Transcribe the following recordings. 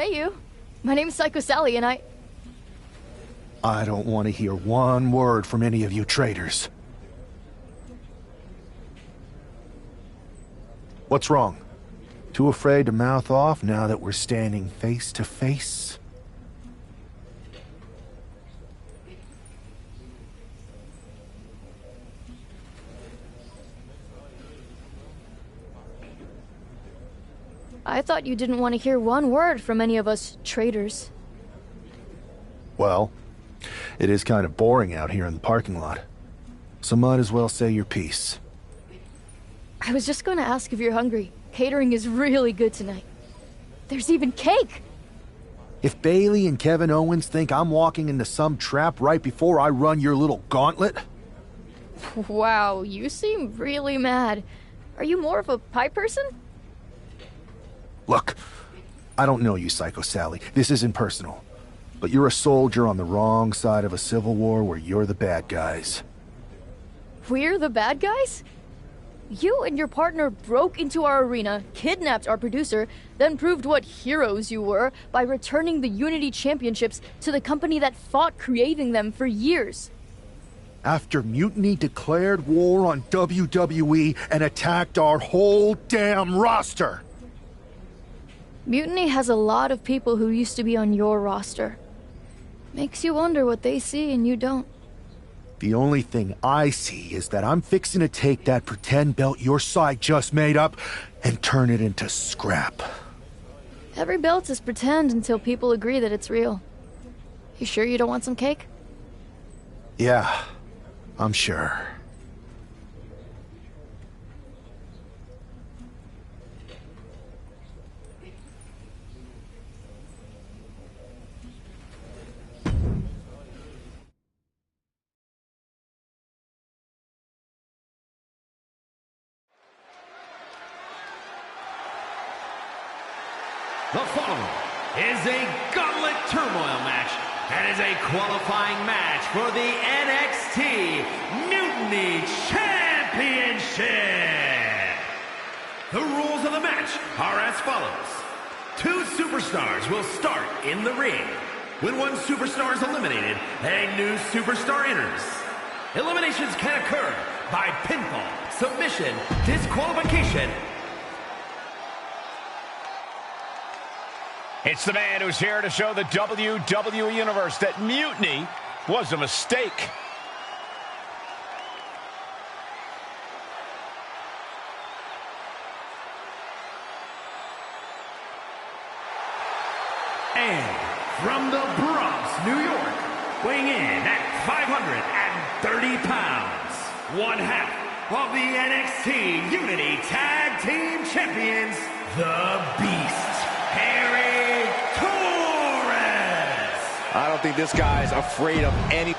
Hey, you. My name's Psycho Sally, and I don't want to hear one word from any of you traitors. What's wrong? Too afraid to mouth off now that we're standing face to face? I thought you didn't want to hear one word from any of us traitors. Well, it is kind of boring out here in the parking lot. So might as well say your piece. I was just going to ask if you're hungry. Catering is really good tonight. There's even cake! If Bailey and Kevin Owens think I'm walking into some trap right before I run your little gauntlet... Wow, you seem really mad. Are you more of a pie person? Look, I don't know you, Psycho Sally. This isn't personal. But you're a soldier on the wrong side of a civil war where you're the bad guys. We're the bad guys? You and your partner broke into our arena, kidnapped our producer, then proved what heroes you were by returning the Unity Championships to the company that fought creating them for years. After Mutiny declared war on WWE and attacked our whole damn roster. Mutiny has a lot of people who used to be on your roster. Makes you wonder what they see and you don't. The only thing I see is that I'm fixing to take that pretend belt your side just made up and turn it into scrap. Every belt is pretend until people agree that it's real. You sure you don't want some cake? Yeah, I'm sure. The following is a Gauntlet Turmoil match and is a qualifying match for the NXT Mutiny Championship. The rules of the match are as follows. 2 superstars will start in the ring. When one superstar is eliminated, a new superstar enters. Eliminations can occur by pinfall, submission, disqualification. It's the man who's here to show the WWE Universe that Mutiny was a mistake. And from the Bronx, New York, weighing in at 530 pounds, one half of the NXT Unity Tag Team Champions, the Beast, Harry. I don't think this guy's afraid of any...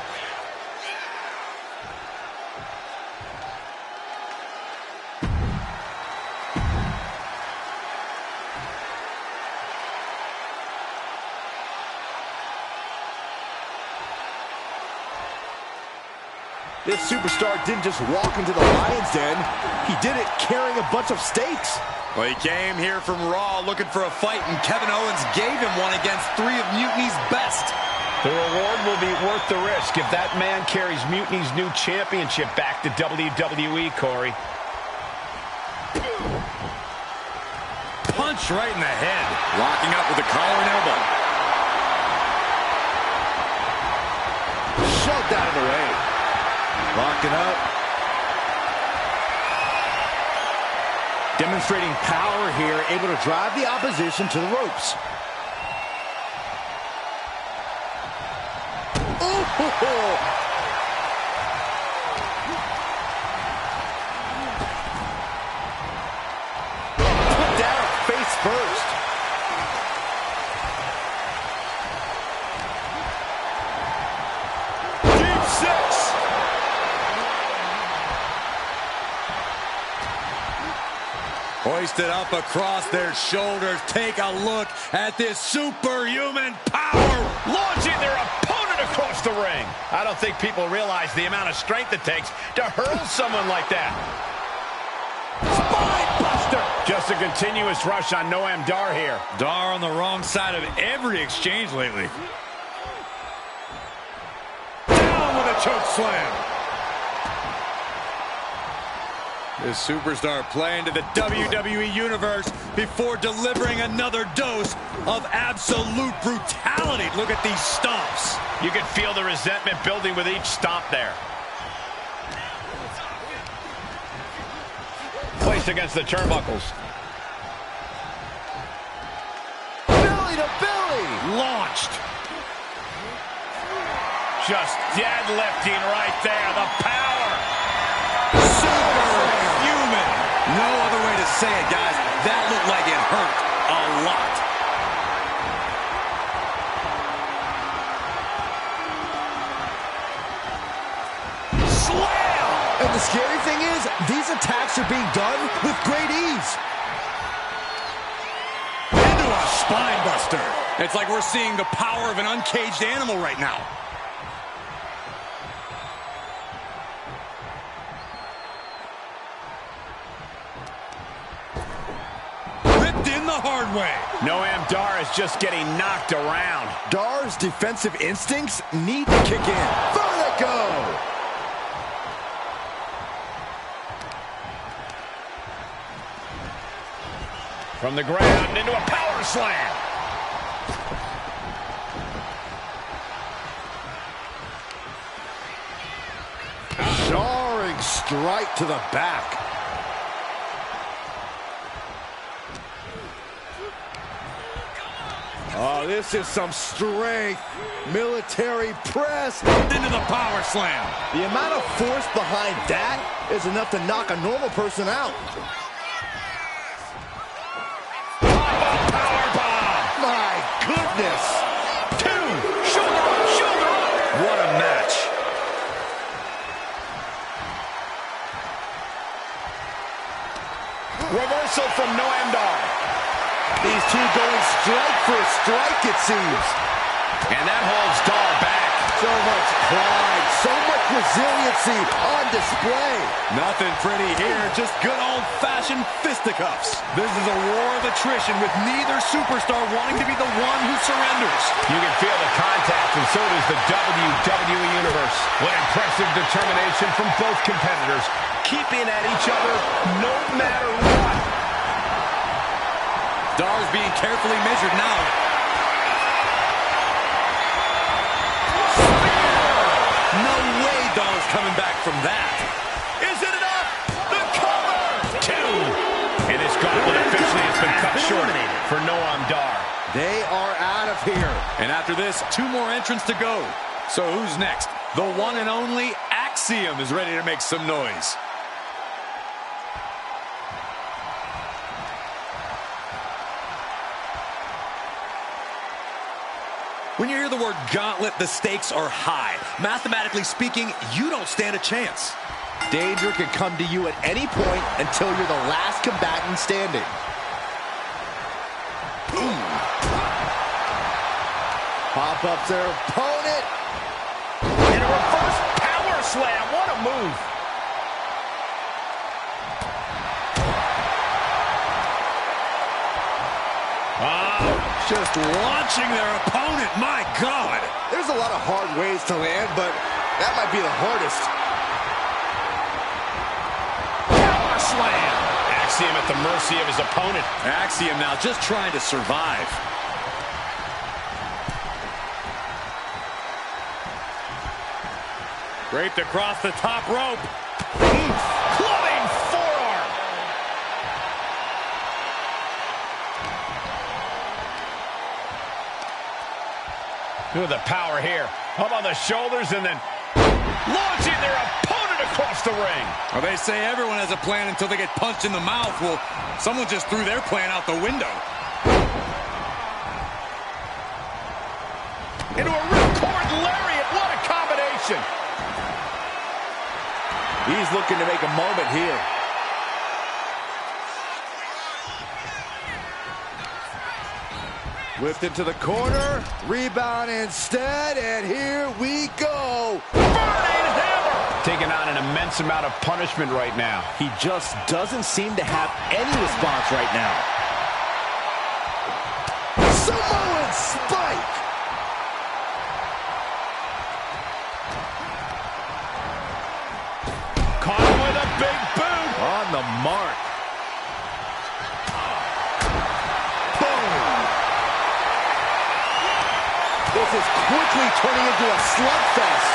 This superstar didn't just walk into the Lion's Den. He did it carrying a bunch of stakes. Well, he came here from Raw looking for a fight, and Kevin Owens gave him one against 3 of Mutiny's best. The reward will be worth the risk if that man carries Mutiny's new championship back to WWE, Corey. Punch right in the head. Locking up with the collar and elbow. Shoved out of the way. Locking up. Demonstrating power here, able to drive the opposition to the ropes. Oh! Put down face first. Deep 6. Hoisted up across their shoulders. Take a look at this superhuman power. Launching their opponent across the ring. I don't think people realize the amount of strength it takes to hurl someone like that. Spine buster. Just a continuous rush on Noam Dar here. Dar on the wrong side of every exchange lately. Down with a choke slam. This superstar playing to the WWE Universe before delivering another dose of absolute brutality. Look at these stomps. You can feel the resentment building with each stomp there. Placed against the turnbuckles. Belly to belly. Launched. Just deadlifting right there. The power. Superhuman. No other way to say it, guys. That looked like it hurt a lot. Slam! And the scary thing is, these attacks are being done with great ease. Into a spine buster. It's like we're seeing the power of an uncaged animal right now. Ripped in the hard way. Noam Dar is just getting knocked around. Dar's defensive instincts need to kick in. Vertigo! From the ground into a power slam. Jarring strike to the back. Oh, this is some strength. Military press. Into the power slam. The amount of force behind that is enough to knock a normal person out. My goodness! 2, shoulder up, shoulder up. What a match. Reversal from Noam Dar. These two going strike for a strike, it seems. And that holds Dar back. So much pride, so much resiliency on display. Nothing pretty here, just good old-fashioned fisticuffs. This is a war of attrition with neither superstar wanting to be the one who surrenders. You can feel the contact, and so does the WWE Universe. What impressive determination from both competitors, keeping at each other no matter what. Dar's being carefully measured now. No way Dar's coming back from that. Is it enough? The cover! 2. And this gauntlet officially has been cut short for Noam Dar. They are out of here. And after this, 2 more entrants to go. So who's next? The one and only Axiom is ready to make some noise. When you hear the word gauntlet, the stakes are high. Mathematically speaking, you don't stand a chance. Danger can come to you at any point until you're the last combatant standing. Pop up their opponent. And a reverse power slam. What a move. Just launching their opponent. My God. There's a lot of hard ways to land, but that might be the hardest. Power slam. Axiom at the mercy of his opponent. Axiom now just trying to survive. Draped across the top rope. Clubbing forearm. Look at the power here. Up on the shoulders and then launching their opponent across the ring. Well, they say everyone has a plan until they get punched in the mouth. Well, someone just threw their plan out the window. Into a ripcord lariat. What a combination. He's looking to make a moment here. Whipped into the corner, rebound instead, and here we go. Burning hammer. Taking on an immense immense amount of punishment right now. He just doesn't seem to have any response right now. Samoan spike! Caught him with a big boot. On the mark. Boom! This is quickly turning into a slugfest.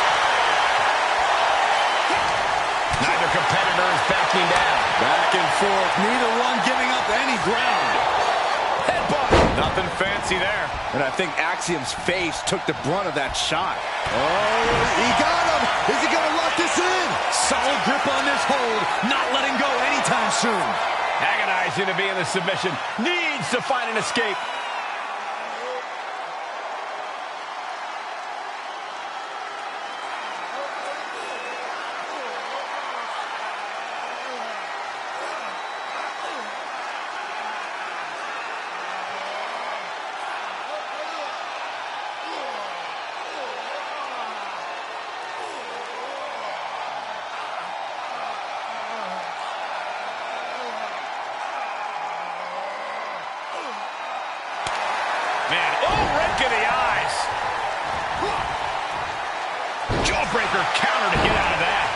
Neither competitor is backing down. Back and forth, neither one giving up any ground. Headbutt. Nothing fancy there. And I think Axiom's face took the brunt of that shot. Oh, he got him! Is he gonna lock this in? Solid grip on this hold, not letting go anytime soon. Agonizing to be in the submission. Needs to find an escape. Man, oh, right to the eyes. Jawbreaker counter to get out of that.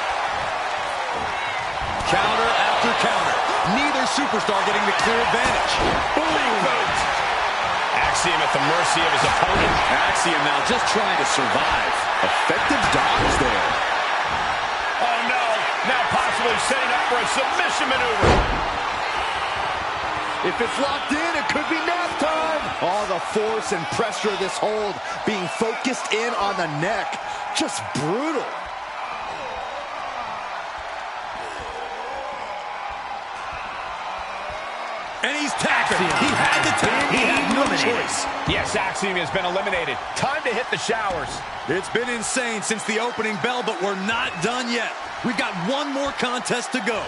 Counter after counter. Neither superstar getting the clear advantage. Boom! Axiom at the mercy of his opponent. Axiom now just trying to survive. Effective dodge there. Oh, no. Now possibly setting up for a submission maneuver. If it's locked in, it could be nap time. All the force and pressure of this hold being focused in on the neck. Just brutal. And he's tapping. He had to tap. He had no choice. Yes, Axiom has been eliminated. Time to hit the showers. It's been insane since the opening bell, but we're not done yet. We've got one more contest to go.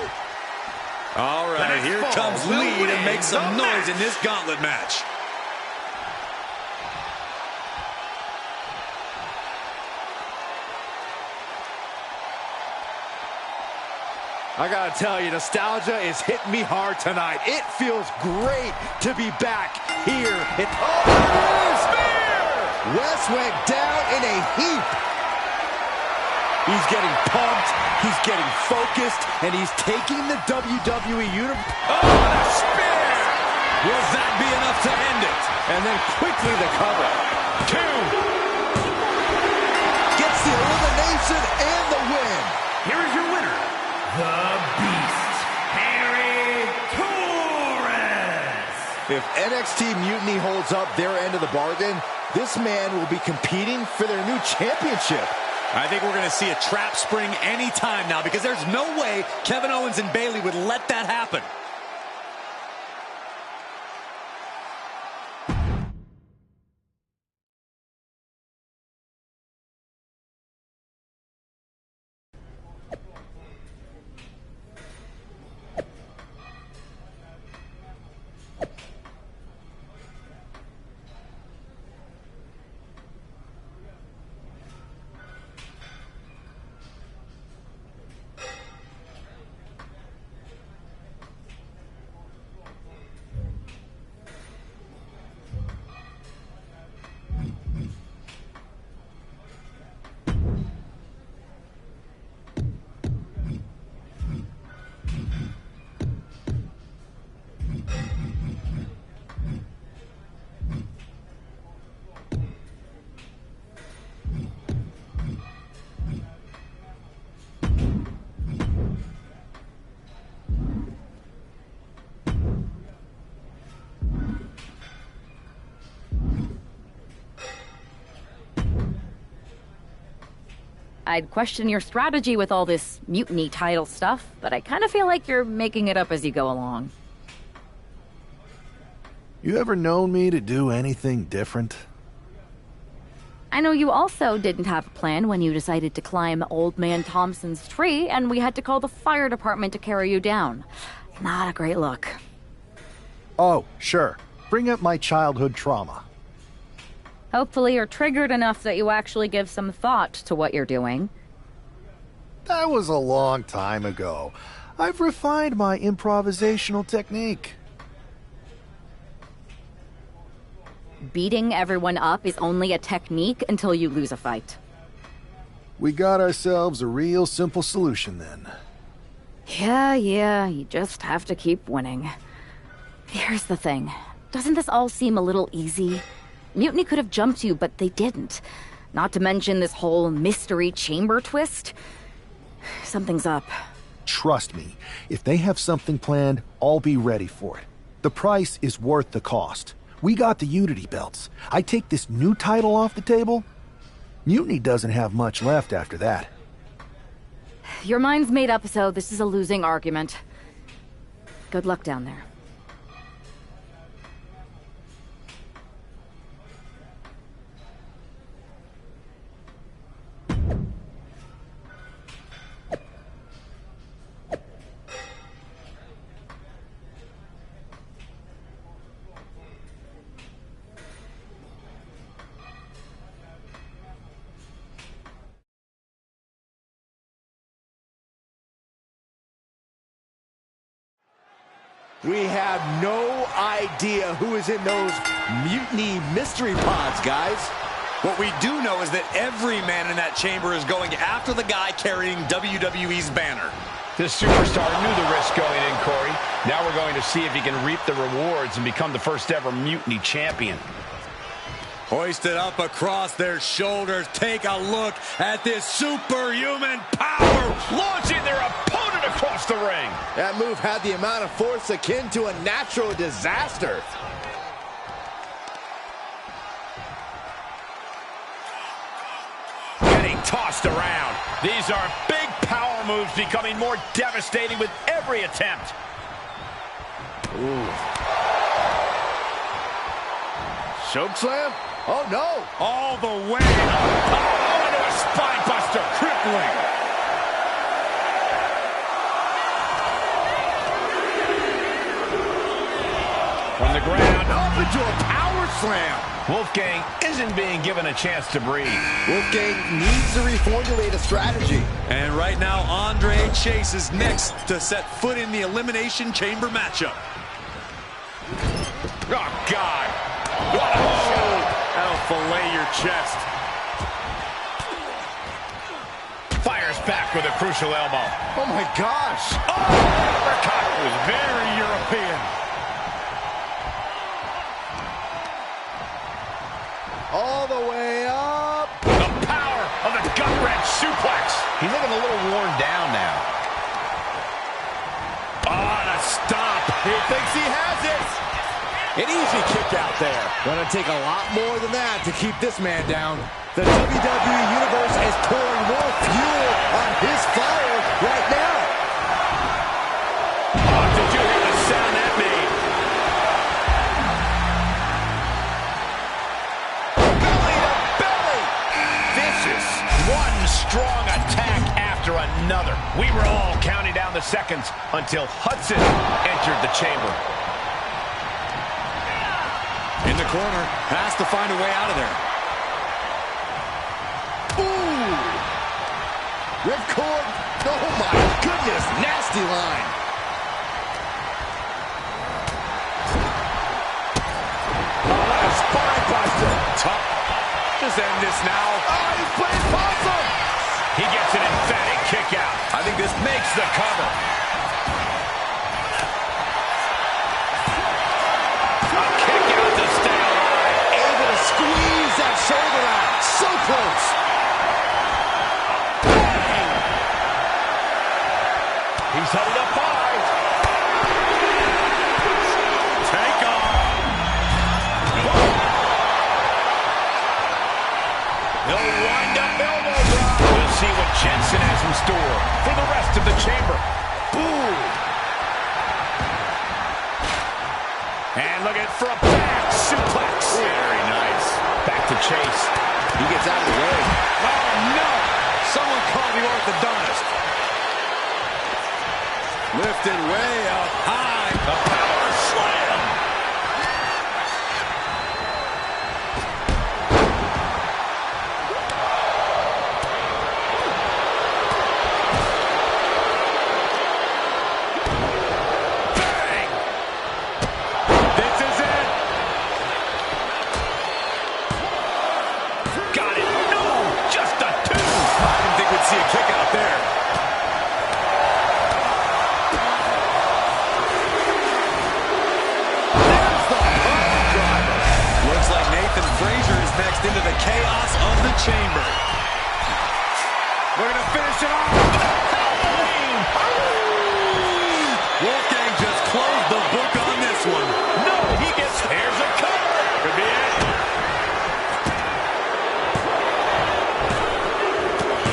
All right, here comes Lead and makes some noise in this gauntlet match. I gotta tell you, nostalgia is hitting me hard tonight. It feels great to be back here. Spear! Wes went down in a heap. He's getting pumped, he's getting focused, and he's taking the WWE Universe. Oh, and a spear! Will that be enough to end it? And then quickly the cover. 2. Gets the elimination and the win. Here is your winner, the Beast, Harry Torres. If NXT Mutiny holds up their end of the bargain, this man will be competing for their new championship. I think we're going to see a trap spring any time now because there's no way Kevin Owens and Bayley would let that happen. I'd question your strategy with all this mutiny title stuff, but I kind of feel like you're making it up as you go along. You ever known me to do anything different? I know you also didn't have a plan when you decided to climb Old Man Thompson's tree, and we had to call the fire department to carry you down. Not a great look. Oh, sure. Bring up my childhood trauma. Hopefully you're triggered enough that you actually give some thought to what you're doing. That was a long time ago. I've refined my improvisational technique. Beating everyone up is only a technique until you lose a fight. We got ourselves a real simple solution then. Yeah, you just have to keep winning. Here's the thing. Doesn't this all seem a little easy? Mutiny could have jumped you, but they didn't. Not to mention this whole mystery chamber twist. Something's up. Trust me, if they have something planned, I'll be ready for it. The price is worth the cost. We got the Unity belts. I take this new title off the table, Mutiny doesn't have much left after that. Your mind's made up, so this is a losing argument. Good luck down there. We have no idea who is in those Mutiny mystery pods, guys. What we do know is that every man in that chamber is going after the guy carrying WWE's banner. This superstar knew the risk going in, Corey. Now we're going to see if he can reap the rewards and become the first ever Mutiny champion. Hoisted up across their shoulders. Take a look at this superhuman power. Launching their opponent across the ring. That move had the amount of force akin to a natural disaster. Getting tossed around. These are big power moves becoming more devastating with every attempt. Ooh. Choke slam? Oh, no. All the way. Oh, into a spine buster. Crippling. From the ground. Up into a power slam. Wolfgang isn't being given a chance to breathe. Wolfgang needs to reformulate a strategy. And right now, Andre Chase is next to set foot in the Elimination Chamber matchup. Oh, God. What a shot. That'll fillet your chest. Fires back with a crucial elbow. Oh, my gosh. Oh, uppercut. It was very European. All the way up. The power of the gut-wrench suplex. He's looking a little worn down now. Oh, the stomp. He thinks he has it. An easy kick out there. Gonna take a lot more than that to keep this man down. The WWE Universe is pouring more fuel on his fire right now. Oh, did you hear the sound that made? Belly to belly. Vicious. One strong attack after another. We were all counting down the seconds until Hudson entered the chamber. In the corner, has to find a way out of there. Ooh! Ripcord. Oh my goodness, nasty line. Oh, what a spine buster. Tough. Just end this now. Oh, he's playing possum. He gets an emphatic kick out. I think this Makes the cover. A kick out to stay alive. Able to squeeze that shoulder out. So close. He's headed up high. take off. No wind-up elbow drop. We'll see what Jensen has in store for the rest of the chamber. Boom. And look at for a back suplex. Very nice. Back to Chase. He gets out of the way. Oh, no. Someone call the orthodontist. Lifted way up high. The power slam. the chamber. Looking to finish it off. Wolfgang just closed the book on this one. No, he gets, here's a cover. Could be it.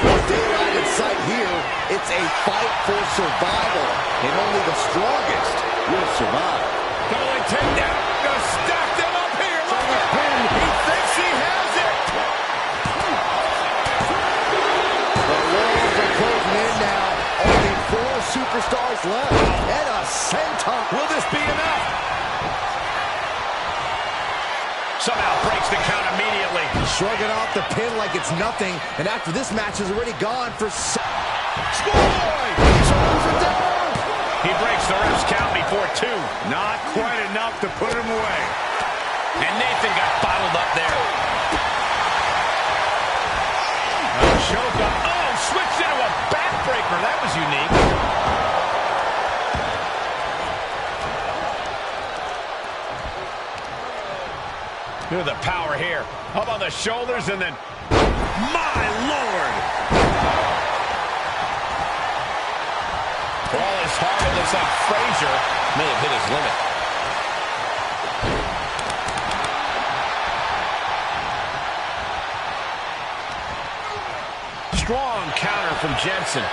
With daylight in sight here, it's a fight for survival, and only the strongest will survive. Double takedown. Gonna stack them up here. Look at him. He thinks he has it. The walls are closing in now. Only 4 superstars left. And a senton. Will this be enough? Somehow breaks the count immediately. Shrugging off the pin like it's nothing. And after this match is already gone for... Schoolboy! Shoulders are down. He breaks the ref's count before 2. Not quite enough to put him away. And Nathan got bottled up there. A choke up. Oh, switched into a backbreaker. That was unique. Look at the power here. Up on the shoulders and then... My Lord! For all his heart, it looks like Frazier may have hit his limit. Strong counter from Jensen.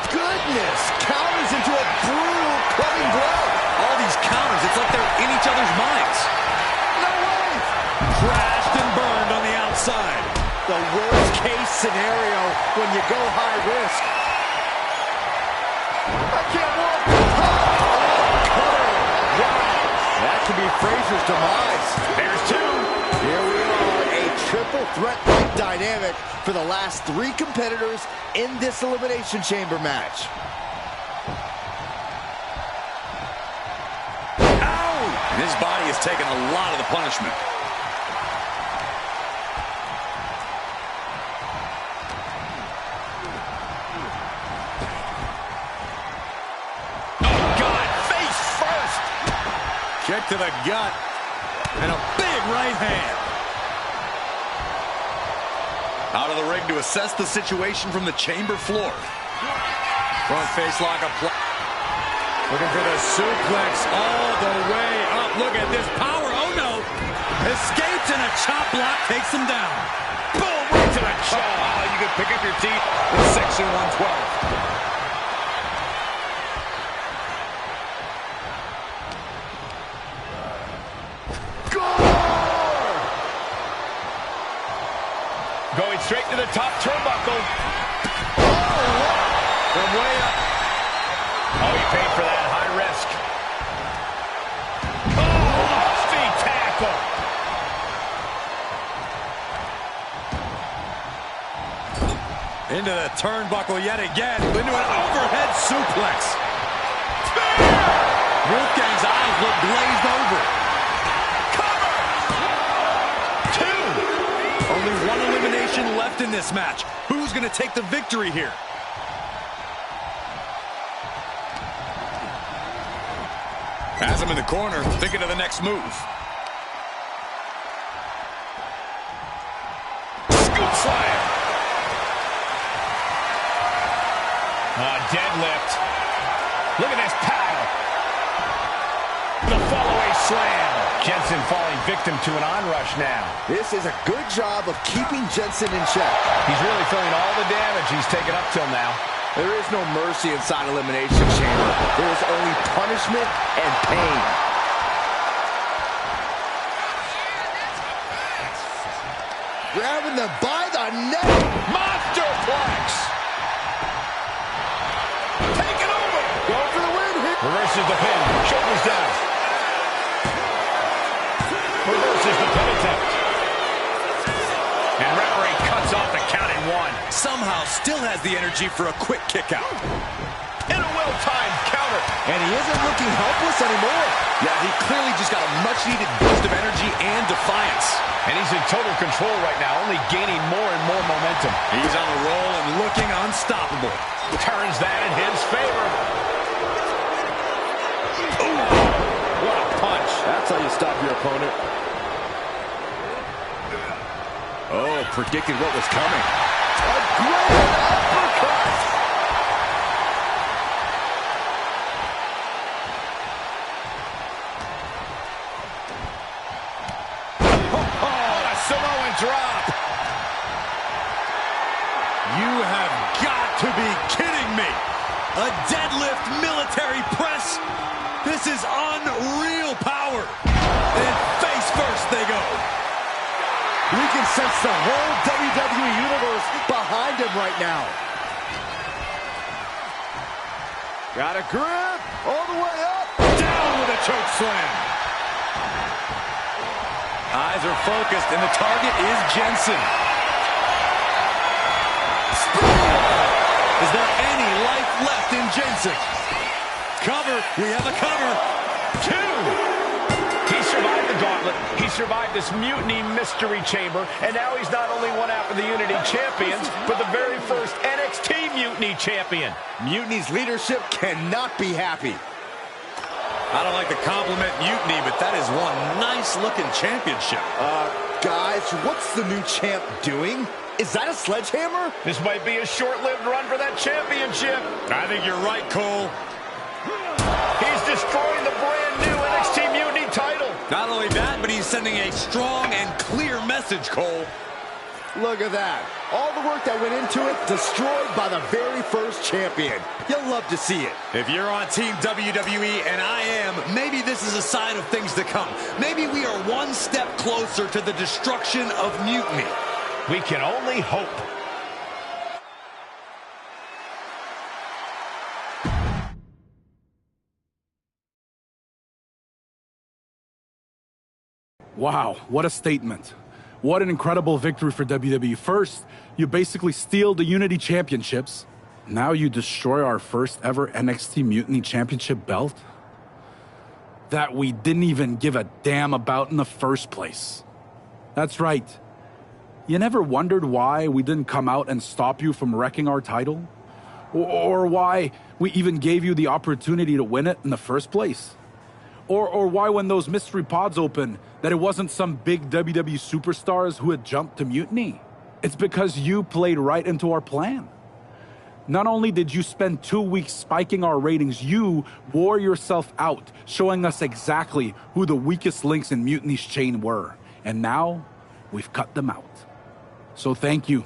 Goodness! Counters into a brutal clubbing blow. All these counters, it's like they're in each other's minds. No way! Crashed and burned on the outside. The worst case scenario when you go high risk. I can't walk. Cutter. Wow. That could be Frazier's demise. There's 2. Here we are, a triple threat-like dynamic for the last 3 competitors in this Elimination Chamber match. Ow! His body has taken a lot of the punishment. Kick to the gut. And a big right hand. Out of the ring to assess the situation from the chamber floor. Front face lock apply. Looking for the suplex all the way up. Look at this power. Oh, no. Escapes and a chop block takes him down. Boom, right to the jaw. Oh, you can pick up your teeth with Section 112. Going straight to the top turnbuckle. Oh, from way up. Oh, he paid for that. High risk. Oh, nasty tackle. Into the turnbuckle yet again. Into an overhead suplex. Wolfgang's eyes look glazed over. Only 1 elimination left in this match. Who's going to take the victory here? Has him in the corner, thinking of the next move. Scoop slam. Deadlift. Look at this power. The fallaway slam. Jensen falling victim to an onrush now. this is a good job of keeping Jensen in check. He's really feeling all the damage he's taken up till now. There is no mercy inside Elimination Chamber. There is only punishment and pain. Grabbing them by the neck. Monsterplex. Take it over. Going for the win. Reverses the pin. Shoulders down. Reverses the pin attempt. And referee cuts off the count in 1. Somehow still has the energy for a quick kick out. And a well-timed counter. And he isn't looking helpless anymore. Yeah, he clearly just got a much-needed boost of energy and defiance. And he's in total control right now, only gaining more and more momentum. He's on a roll and looking unstoppable. Turns that in his favor. Ooh, what a punch. That's how you stop your opponent. Oh, predicted what was coming. A great uppercut! Oh, a Samoan drop! You have got to be kidding me! A deadlift military press? This is unreal power! And face first they go. We can sense the whole WWE Universe behind him right now. Got a grip all the way up. Down with a choke slam. Eyes are focused, and the target is Jensen. Is there any life left in Jensen? Cover. We have a cover. 2. He survived the gauntlet. He survived this mutiny mystery chamber, and now he's not only one half of the Unity champions, but the very first NXT Mutiny champion. Mutiny's leadership cannot be happy. I don't like to compliment Mutiny, but that is one nice-looking championship. Guys, what's the new champ doing? Is that a sledgehammer? This might be a short-lived run for that championship. I think you're right, Cole. He's destroying the brand-new NXT Mutiny title. Not only that, but he's sending a strong and clear message, Cole. Look at that. All the work that went into it, destroyed by the very first champion. You'll love to see it. If you're on Team WWE, and I am, maybe this is a sign of things to come. Maybe we are one step closer to the destruction of Mutiny. We can only hope. Wow, what a statement. What an incredible victory for WWE. First, you basically steal the Unity Championships. Now you destroy our first ever NXT Mutiny Championship belt that we didn't even give a damn about in the first place. That's right. You never wondered why we didn't come out and stop you from wrecking our title? Or why we even gave you the opportunity to win it in the first place? Or why when those mystery pods opened that it wasn't some big WWE superstars who had jumped to Mutiny? It's because you played right into our plan. Not only did you spend 2 weeks spiking our ratings, you wore yourself out, showing us exactly who the weakest links in Mutiny's chain were. And now, we've cut them out. So thank you.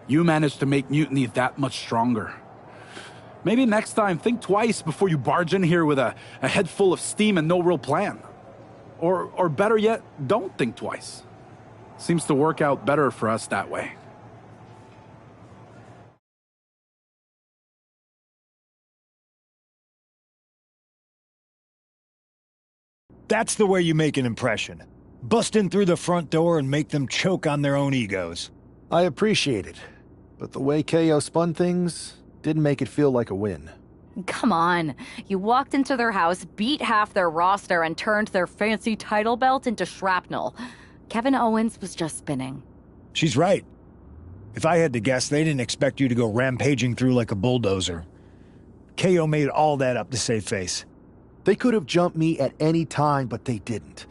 You managed to make Mutiny that much stronger. Maybe next time, think twice before you barge in here with a head full of steam and no real plan. Or better yet, don't think twice. Seems to work out better for us that way. That's the way you make an impression. Bust in through the front door and make them choke on their own egos. I appreciate it, but the way KO spun things didn't make it feel like a win. Come on. You walked into their house, beat half their roster, and turned their fancy title belt into shrapnel. Kevin Owens was just spinning. She's right. If I had to guess, they didn't expect you to go rampaging through like a bulldozer. KO made all that up to save face. They could have jumped me at any time, but they didn't.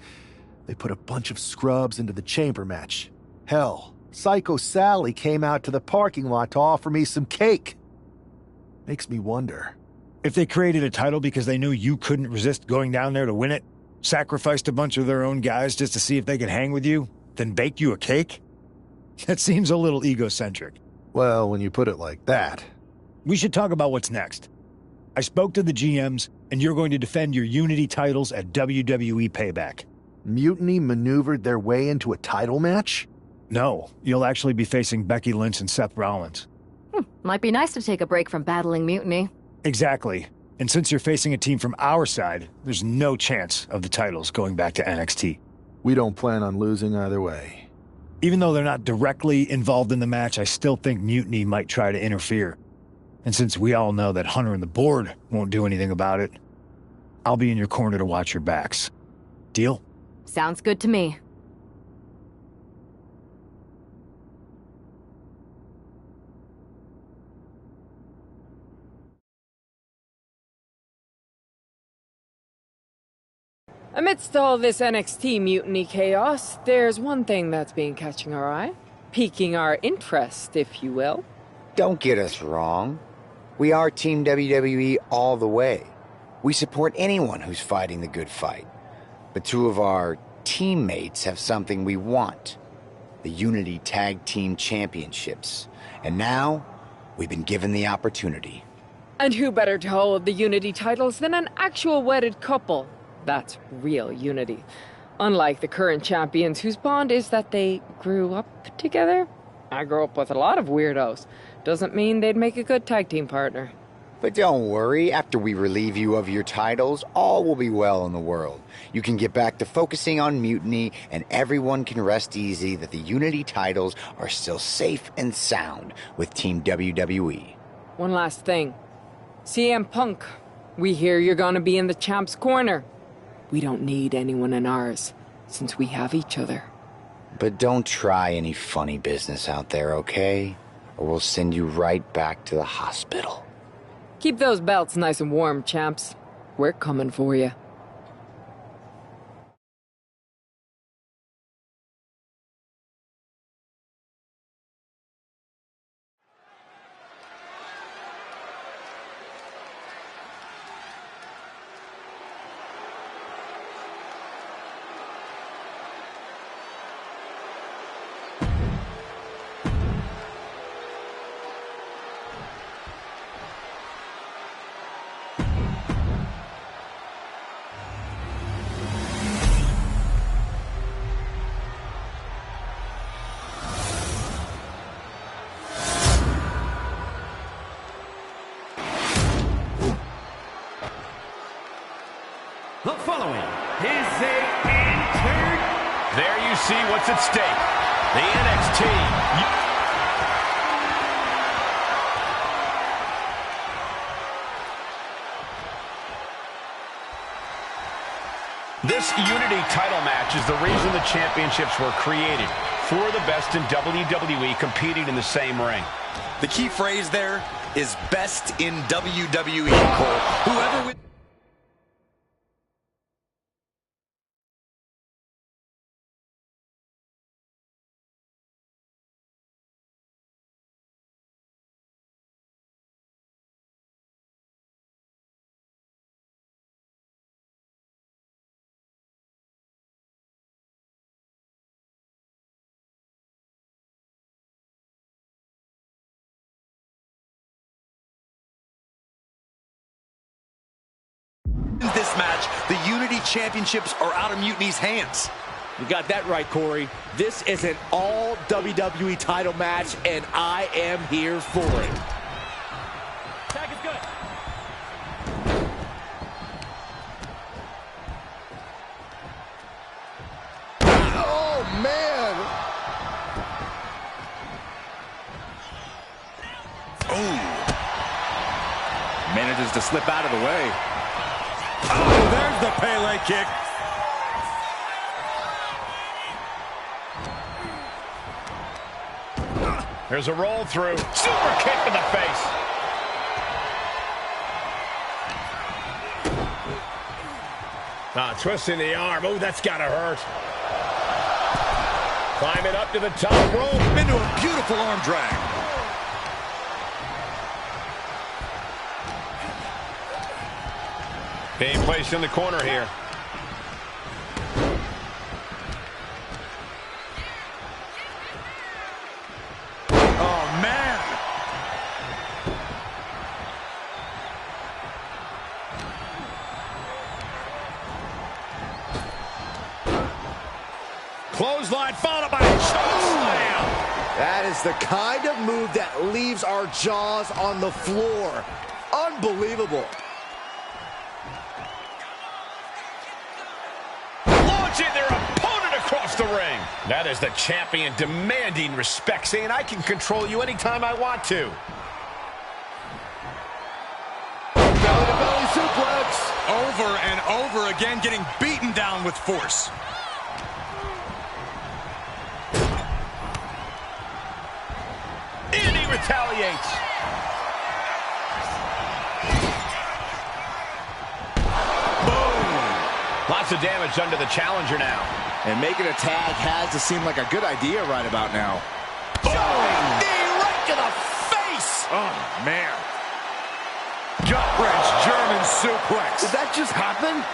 They put a bunch of scrubs into the chamber match. Hell, Psycho Sally came out to the parking lot to offer me some cake. Makes me wonder. If they created a title because they knew you couldn't resist going down there to win it, sacrificed a bunch of their own guys just to see if they could hang with you, then baked you a cake? That seems a little egocentric. Well, when you put it like that. We should talk about what's next. I spoke to the GMs, and you're going to defend your Unity titles at WWE Payback. Mutiny maneuvered their way into a title match? No, you'll actually be facing Becky Lynch and Seth Rollins. Might be nice to take a break from battling Mutiny. Exactly. And since you're facing a team from our side, there's no chance of the titles going back to NXT. We don't plan on losing either way. Even though they're not directly involved in the match, I still think Mutiny might try to interfere. And since we all know that Hunter and the board won't do anything about it, I'll be in your corner to watch your backs. Deal? Sounds good to me. Amidst all this NXT mutiny chaos, there's one thing that's been catching our eye. piquing our interest, if you will. Don't get us wrong. We are Team WWE all the way. We support anyone who's fighting the good fight. But two of our teammates have something we want. The Unity Tag Team Championships. And now, we've been given the opportunity. And who better to hold the Unity titles than an actual wedded couple? That's real unity. Unlike the current champions whose bond is that they grew up together. I grew up with a lot of weirdos. Doesn't mean they'd make a good tag team partner. But don't worry, after we relieve you of your titles, all will be well in the world. You can get back to focusing on Mutiny, and everyone can rest easy that the Unity titles are still safe and sound with Team WWE. One last thing. CM Punk, we hear you're gonna be in the champ's corner. We don't need anyone in ours, since we have each other. But don't try any funny business out there, okay? Or we'll send you right back to the hospital. Keep those belts nice and warm, champs. We're coming for you. The following is There you see what's at stake. The NXT. This Unity title match is the reason the championships were created. Four of the best in WWE competing in the same ring. The key phrase there is best in WWE, Cole. Whoever wins. This match, the Unity Championships are out of Mutiny's hands. You got that right, Corey. This is an all WWE title match, and I am here for it. Tag is good. Oh, man. Oh. Manages to slip out of the way. Oh, there's the Pele kick. There's a roll through. Super kick to the face. Twisting the arm. Oh, that's gotta hurt. Climbing up to the top rope. Into a beautiful arm drag. Being placed in the corner here. Oh, man. Clothesline followed by a choke slam. That is the kind of move that leaves our jaws on the floor. Unbelievable. Their opponent across the ring. That is the champion demanding respect, saying I can control you anytime I want to. Belly-to-belly suplex. Over and over again, getting beaten down with force. And he retaliates. Lots of damage under the challenger now. And making a tag has to seem like a good idea right about now. to the face! Oh, man. Gut-wrench German suplex. Did that just happen?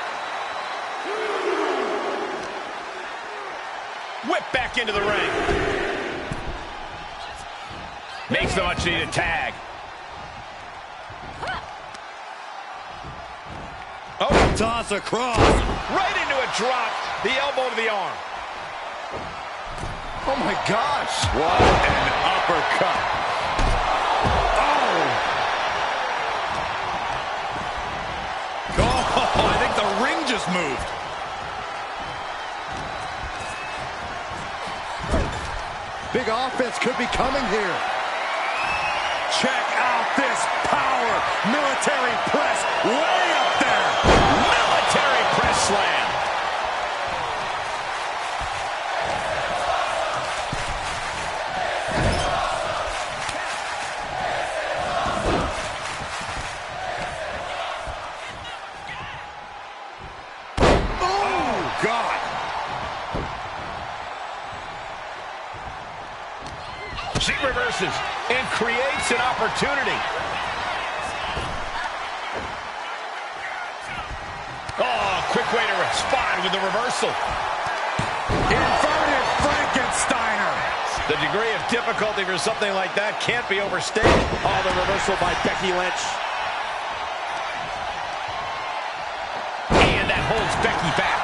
Whip back into the ring. Makes the much-needed tag. Oh, toss across. Right into a drop. The elbow to the arm. Oh, my gosh. What an uppercut. Oh, I think the ring just moved. Big offense could be coming here. Check out this power. Military press way up there. Military press slam. Oh, God. She reverses and creates an opportunity. Oh, quick way to respond with the reversal. Inverted Frankensteiner. The degree of difficulty for something like that can't be overstated. Oh, the reversal by Becky Lynch. And that holds Becky back.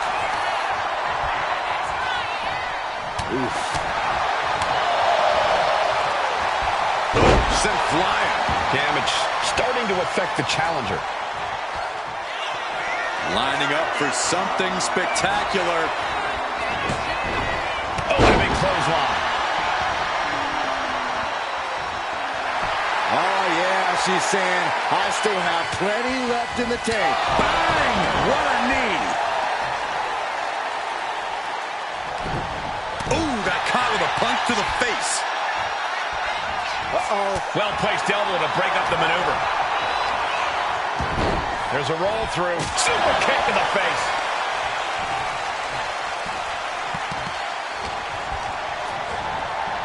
Oof. Sent flying. Damage starting to affect the challenger. Lining up for something spectacular. Oh, and a big clothesline. Oh, yeah, she's saying, I still have plenty left in the tank. Bang! What a knee. Ooh, that caught with a punch to the face. Uh-oh. Well-placed elbow to break up the maneuver. There's a roll through. Super kick to the face.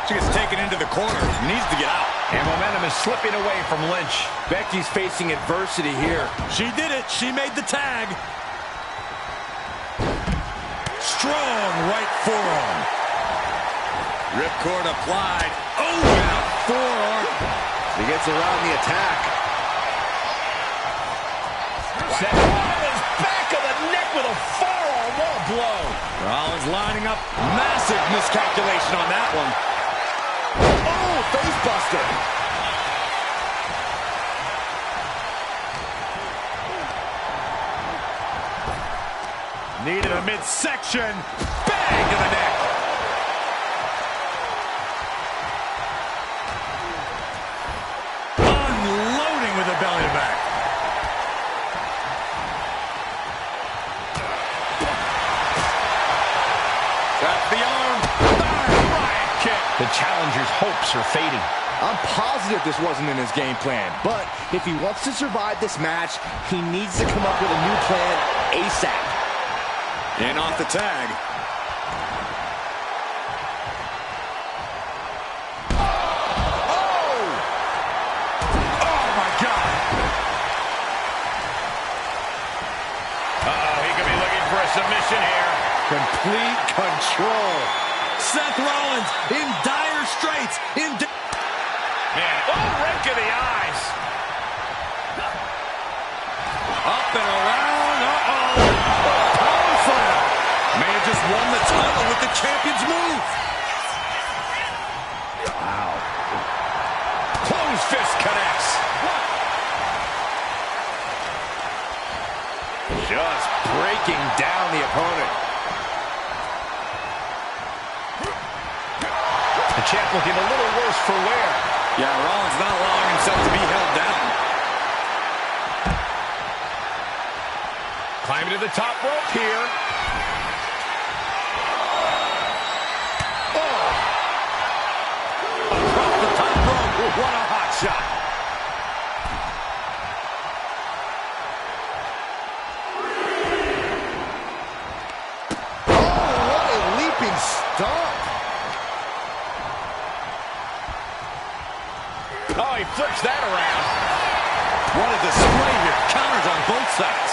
She gets taken into the corner. Needs to get out. And momentum is slipping away from Lynch. Becky's facing adversity here. She did it. She made the tag. Strong right forearm. Ripcord applied. Oh, and a forearm. He gets around the attack. Set Rollins back of the neck with a forearm. What a blow. Rollins lining up. Massive miscalculation on that one. Oh, face buster. Knee to the midsection. Bang to the neck. Unloading with a belly to back. That's the arm. Riot kick. The challenger's hopes are fading. I'm positive this wasn't in his game plan, but if he wants to survive this match, he needs to come up with a new plan ASAP. And off the tag. Oh! Oh, my God. Uh-oh, he could be looking for a submission here. Complete control. Seth Rollins in dire straits. Man, oh, rake of the eyes. Up and around. Uh-oh. Power slam. May have just won the title with the champion's move. Wow. Closed fist connects. Just breaking down the opponent. The champ looking a little worse for wear. Yeah, Rollins not allowing himself to be held down. Climbing to the top rope here. Oh! Across the top rope. What a hot shot. Oh, what a leaping stomp. What a display here. Counters on both sides.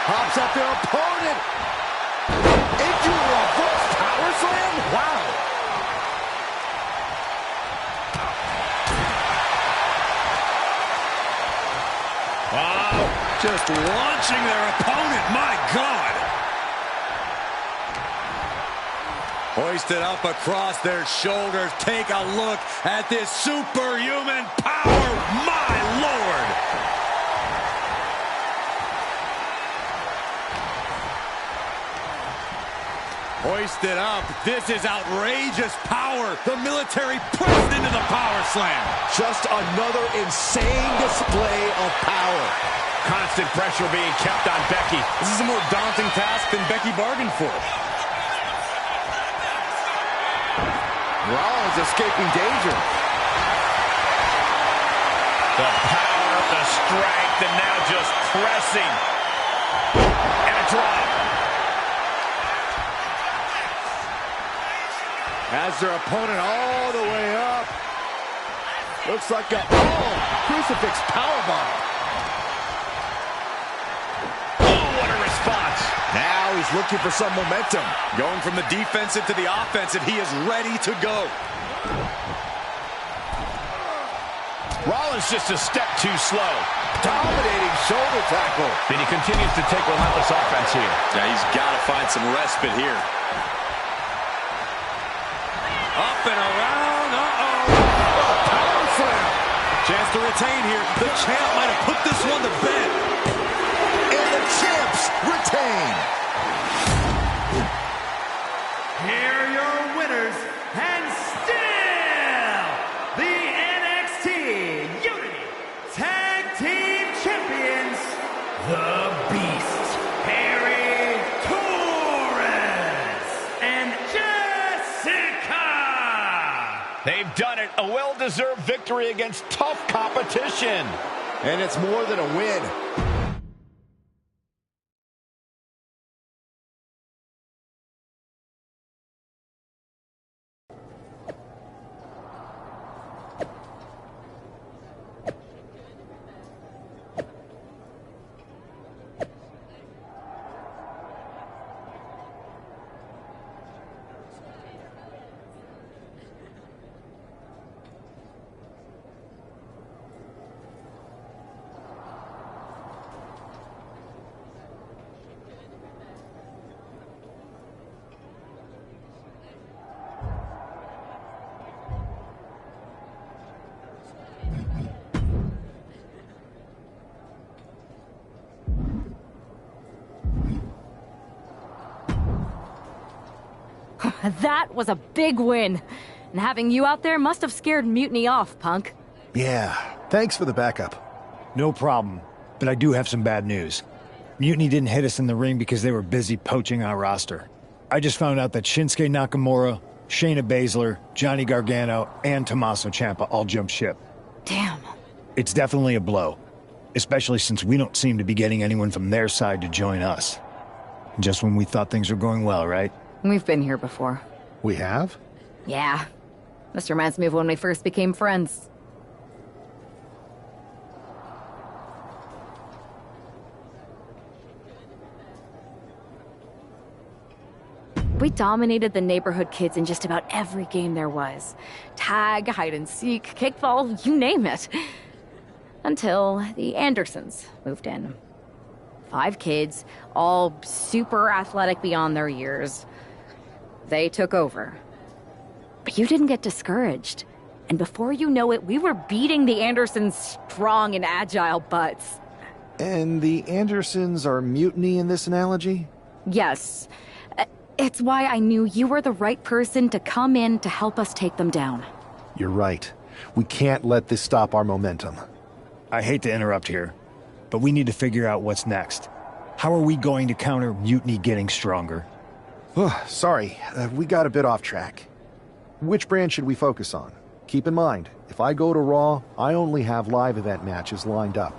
Hops up their opponent. Into a reverse power slam? Wow. Wow. Just launching their opponent. My God. Hoisted up across their shoulders. Take a look at this superhuman power. My Lord. Hoisted up. This is outrageous power. The military pressed into the power slam. Just another insane display of power. Constant pressure being kept on Becky. This is a more daunting task than Becky bargained for. Rollins escaping danger. The power, the strength, and now just pressing. And a drop. Has their opponent all the way up. Looks like a crucifix powerbomb. Oh, what a response. Now he's looking for some momentum. Going from the defensive to the offensive, he is ready to go. Rollins just a step too slow. Dominating shoulder tackle. And he continues to take relentless offense here. Yeah, he's got to find some respite here. Up and around. Uh-oh. Power slam. Chance to retain here. The champ might have put this one to bed. And the champs retain. Here are your winners, and still the NXT Unity Tag Team Champions, The Beast, Harry Torres, and Jessica. They've done it. A well-deserved victory against tough competition. And it's more than a win. That was a big win. And having you out there must have scared Mutiny off, Punk. Yeah, thanks for the backup. No problem, but I do have some bad news. Mutiny didn't hit us in the ring because they were busy poaching our roster. I just found out that Shinsuke Nakamura, Shayna Baszler, Johnny Gargano, and Tommaso Ciampa all jumped ship. Damn. It's definitely a blow, especially since we don't seem to be getting anyone from their side to join us. Just when we thought things were going well, right? We've been here before. We have? Yeah. This reminds me of when we first became friends. We dominated the neighborhood kids in just about every game there was. Tag, hide and seek, kickball, you name it. Until the Andersons moved in. 5 kids, all super athletic beyond their years. They took over. But you didn't get discouraged. And before you know it, we were beating the Andersons' strong and agile butts. And the Andersons are mutiny in this analogy? Yes. It's why I knew you were the right person to come in to help us take them down. You're right. We can't let this stop our momentum. I hate to interrupt here, but we need to figure out what's next. How are we going to counter Mutiny getting stronger? Sorry, we got a bit off track. Which brand should we focus on? Keep in mind, if I go to Raw, I only have live event matches lined up.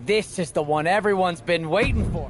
This is the one everyone's been waiting for.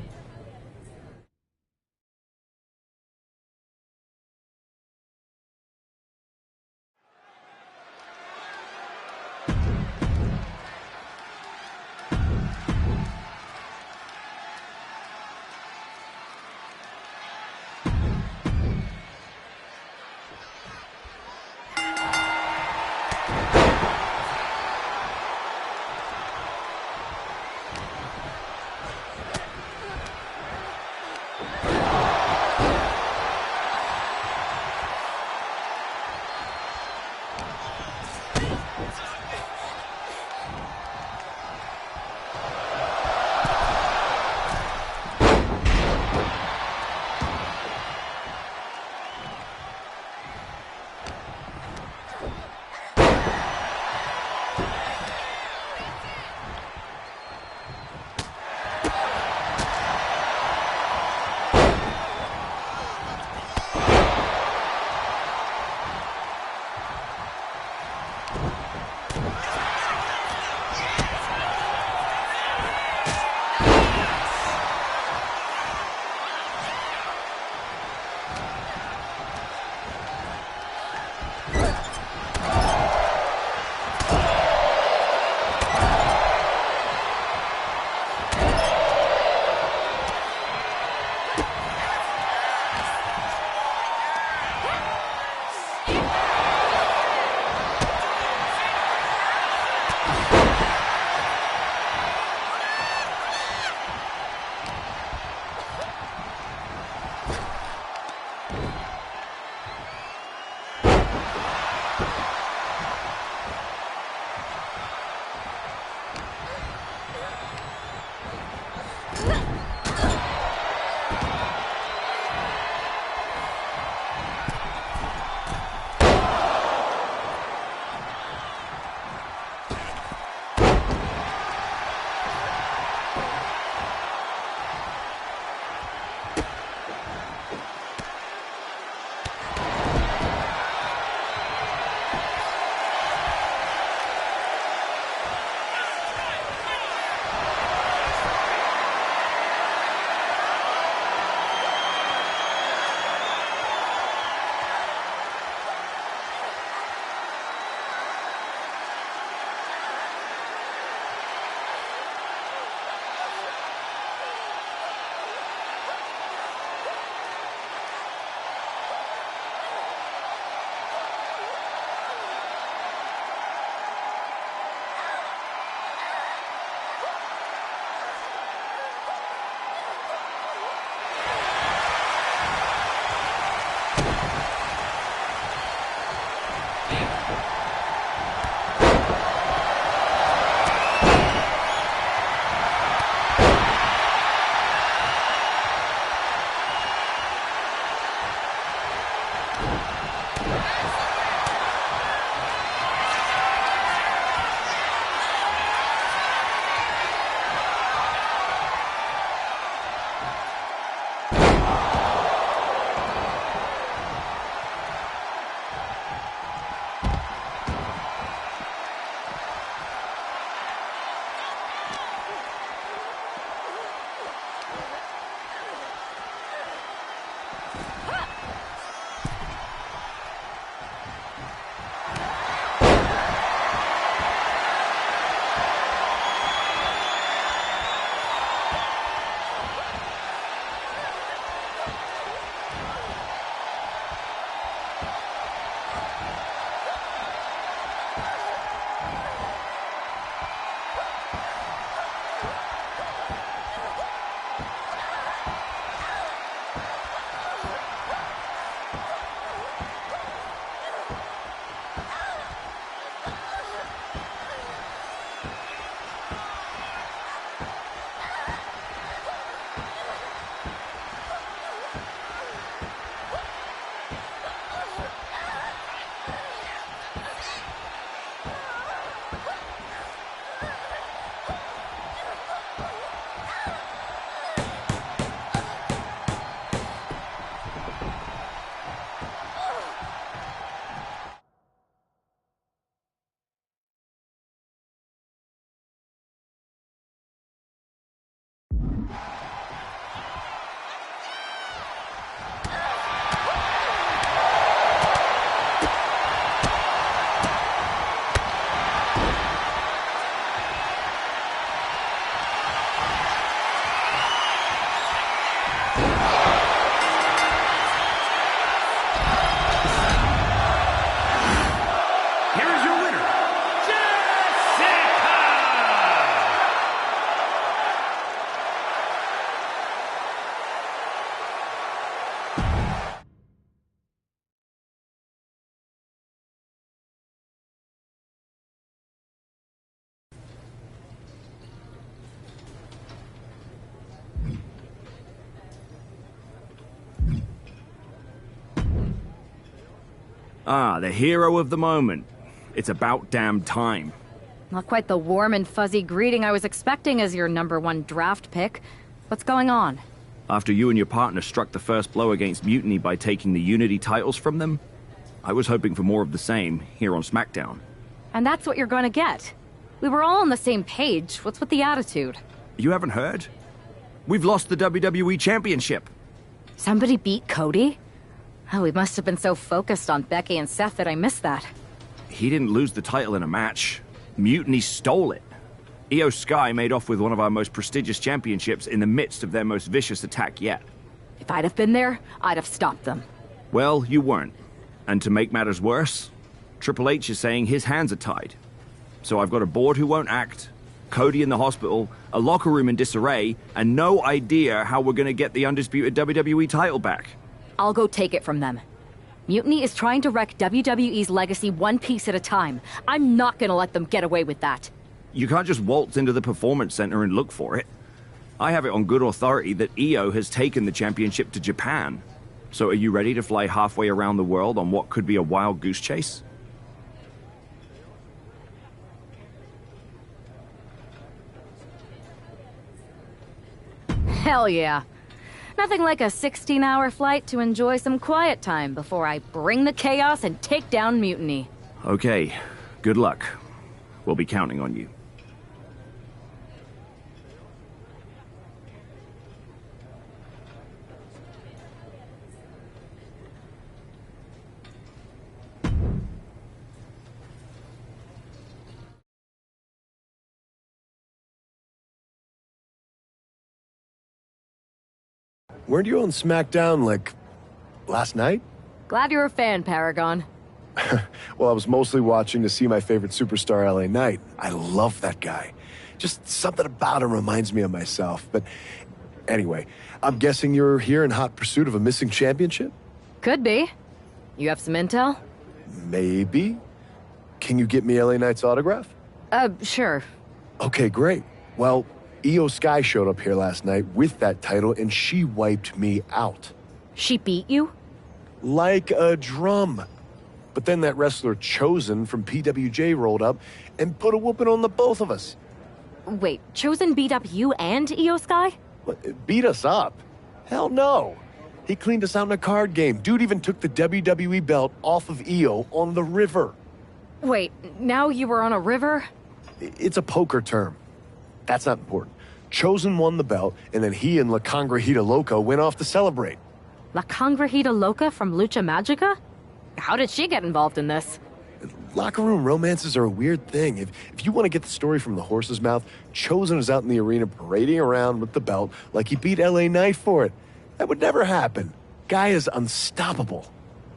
Ah, the hero of the moment. It's about damn time. Not quite the warm and fuzzy greeting I was expecting as your #1 draft pick. What's going on? After you and your partner struck the first blow against Mutiny by taking the Unity titles from them, I was hoping for more of the same here on SmackDown. And that's what you're going to get. We were all on the same page. What's with the attitude? You haven't heard? We've lost the WWE Championship. Somebody beat Cody? Oh, we must have been so focused on Becky and Seth that I missed that. He didn't lose the title in a match. Mutiny stole it. Io Sky made off with one of our most prestigious championships in the midst of their most vicious attack yet. If I'd have been there, I'd have stopped them. Well, you weren't. And to make matters worse, Triple H is saying his hands are tied. So I've got a board who won't act, Cody in the hospital, a locker room in disarray, and no idea how we're gonna get the undisputed WWE title back. I'll go take it from them. Mutiny is trying to wreck WWE's legacy one piece at a time. I'm not gonna let them get away with that. You can't just waltz into the Performance Center and look for it. I have it on good authority that Io has taken the championship to Japan. So are you ready to fly halfway around the world on what could be a wild goose chase? Hell yeah. Nothing like a 16-hour flight to enjoy some quiet time before I bring the chaos and take down Mutiny. Okay, good luck. We'll be counting on you. Weren't you on SmackDown, like, last night? Glad you're a fan, Paragon. Well, I was mostly watching to see my favorite superstar, LA Knight. I love that guy. Just something about him reminds me of myself. But anyway, I'm guessing you're here in hot pursuit of a missing championship? Could be. You have some intel? Maybe. Can you get me LA Knight's autograph? Sure. Okay, great. Well, Io Sky showed up here last night with that title, and she wiped me out. She beat you? Like a drum. But then that wrestler Chosen from PWJ rolled up and put a whooping on the both of us. Wait, Chosen beat up you and Io Sky? What, beat us up? Hell no. He cleaned us out in a card game. Dude even took the WWE belt off of Io on the river. Wait, now you were on a river? It's a poker term. That's not important. Chosen won the belt, and then he and La Congrejita Loca went off to celebrate. La Congrejita Loca from Lucha Magica? How did she get involved in this? Locker room romances are a weird thing. If you want to get the story from the horse's mouth, Chosen was out in the arena parading around with the belt like he beat LA Knight for it. That would never happen. Guy is unstoppable.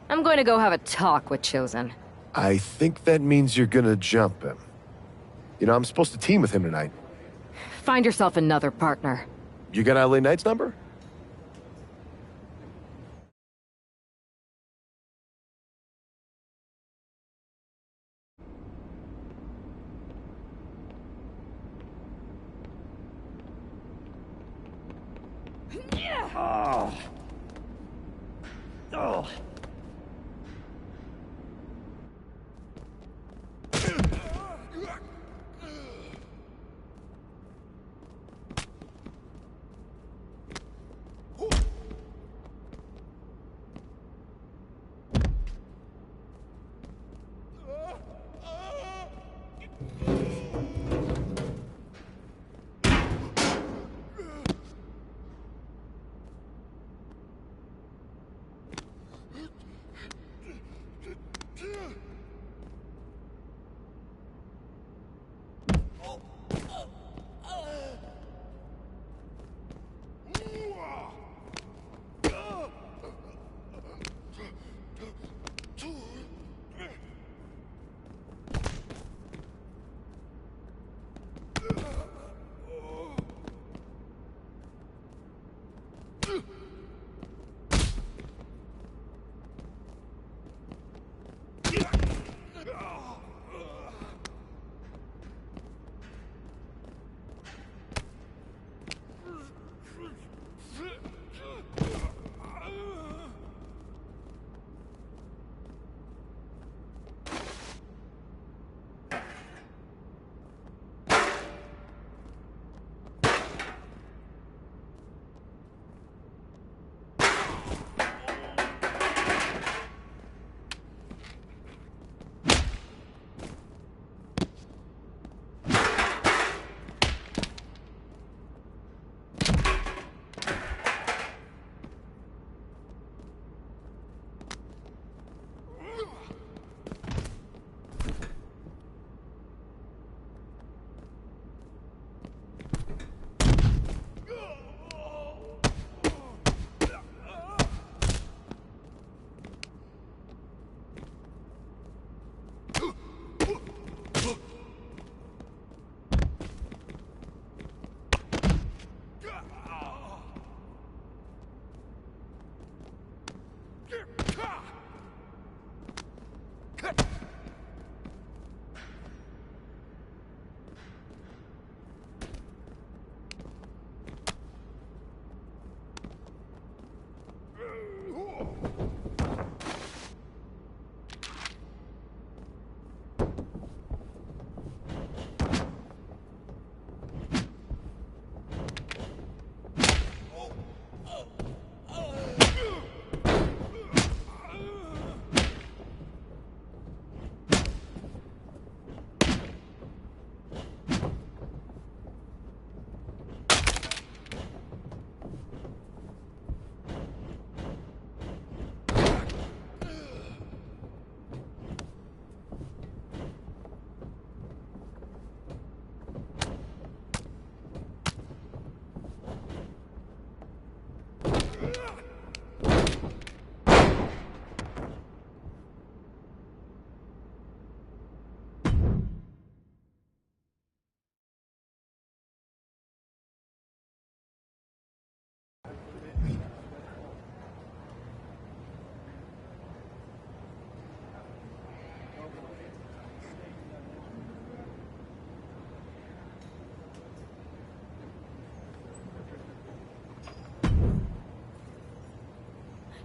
I'm going to go have a talk with Chosen. I think that means you're gonna jump him. You know, I'm supposed to team with him tonight. Find yourself another partner. You got LA Knight's number? Oh. Oh.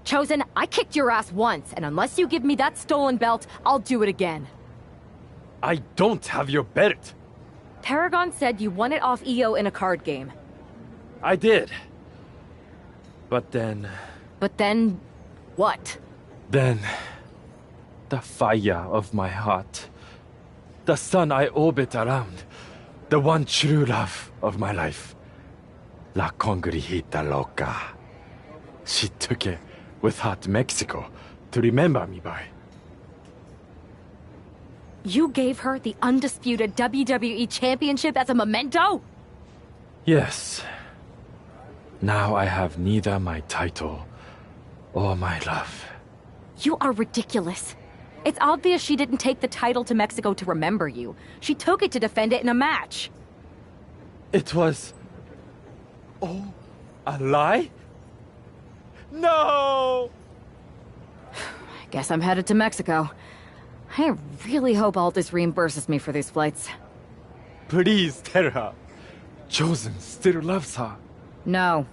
Chosen, I kicked your ass once, and unless you give me that stolen belt, I'll do it again. I don't have your belt. Paragon said you won it off EO in a card game. I did. But then... But then... what? Then... the fire of my heart. The sun I orbit around. The one true love of my life. La Congregita Loca. She took it with her to Mexico to remember me by. You gave her the undisputed WWE Championship as a memento? Yes. Now I have neither my title or my love. You are ridiculous. It's obvious she didn't take the title to Mexico to remember you. She took it to defend it in a match. It was... oh, a lie? No! I guess I'm headed to Mexico. I really hope Aldous reimburses me for these flights. Please tell her. Chosen still loves her. No.